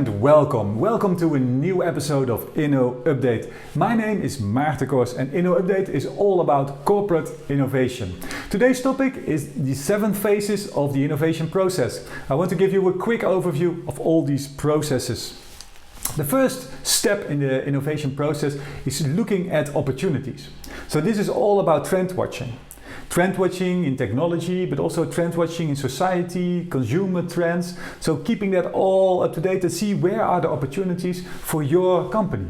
and welcome. Welcome to a new episode of InnoUpdate. My name is Maarten Kors and InnoUpdate is all about corporate innovation. Today's topic is the 7 phases of the innovation process. I want to give you a quick overview of all these processes. The first step in the innovation process is looking at opportunities. So this is all about trend watching. Trend watching in technology, but also trend watching in society, consumer trends. So keeping that all up to date to see where are the opportunities for your company.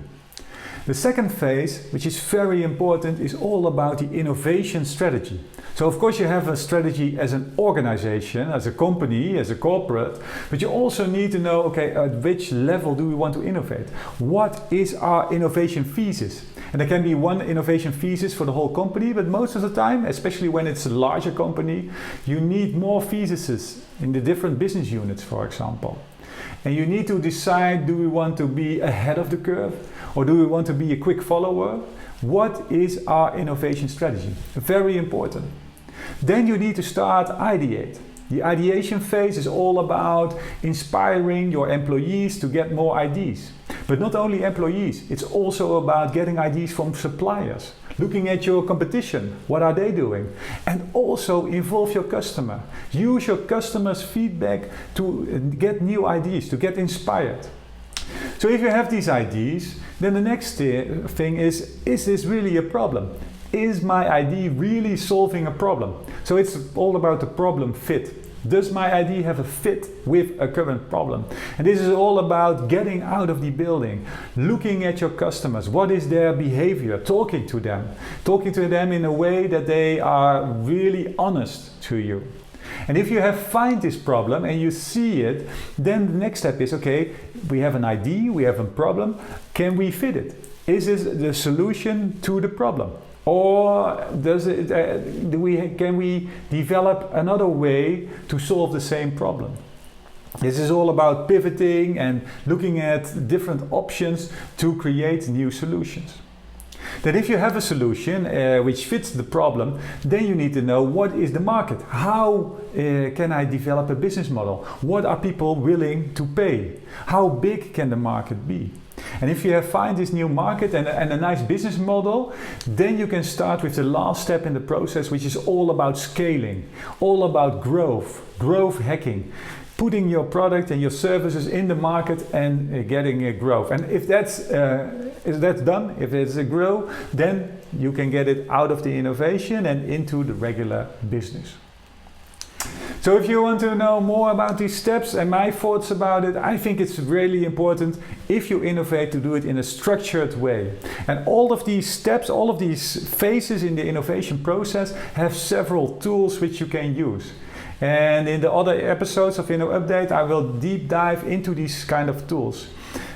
The second phase, which is very important, is all about the innovation strategy. So of course you have a strategy as an organization, as a company, as a corporate, but you also need to know, okay, at which level do we want to innovate? What is our innovation thesis? And there can be one innovation thesis for the whole company, but most of the time, especially when it's a larger company, you need more theses in the different business units, for example. And you need to decide, do we want to be ahead of the curve or do we want to be a quick follower? What is our innovation strategy? Very important. Then you need to start ideate. The ideation phase is all about inspiring your employees to get more ideas. But not only employees, it's also about getting ideas from suppliers. Looking at your competition, what are they doing? And also involve your customer. Use your customer's feedback to get new ideas, to get inspired. So if you have these ideas, then the next thing is this really a problem? Is my idea really solving a problem? So it's all about the problem fit. Does my idea have a fit with a current problem? And this is all about getting out of the building, looking at your customers, what is their behavior, talking to them in a way that they are really honest to you. And if you find this problem and you see it, then the next step is, okay, we have an idea, we have a problem, can we fit it? Is this the solution to the problem? Or can we develop another way to solve the same problem? This is all about pivoting and looking at different options to create new solutions. That if you have a solution which fits the problem, then you need to know what is the market. How can I develop a business model? What are people willing to pay? How big can the market be? And if you find this new market and a nice business model, then you can start with the last step in the process, which is all about scaling, all about growth hacking, putting your product and your services in the market and getting a growth. And if that's done, if it's a grow, then you can get it out of the innovation and into the regular business. So if you want to know more about these steps and my thoughts about it, I think it's really important if you innovate to do it in a structured way. And all of these steps, all of these phases in the innovation process have several tools which you can use. And in the other episodes of InnoUpdate, I will deep dive into these kind of tools.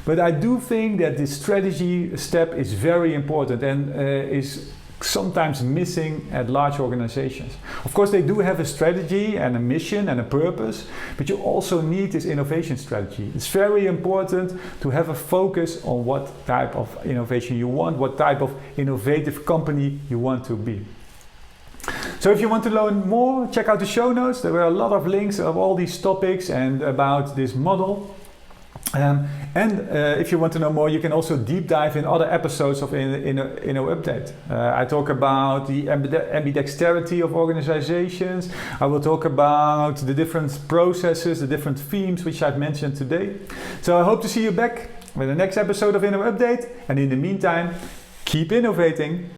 But I do think that the strategy step is very important and is sometimes missing at large organizations. Of course, they do have a strategy and a mission and a purpose, but you also need this innovation strategy. It's very important to have a focus on what type of innovation you want, what type of innovative company you want to be. So if you want to learn more, check out the show notes. There are a lot of links of all these topics and about this model. If you want to know more, you can also deep dive in other episodes of InnoUpdate. I talk about the ambidexterity of organizations. I will talk about the different processes, the different themes which I've mentioned today. So I hope to see you back with the next episode of InnoUpdate. And in the meantime, keep innovating.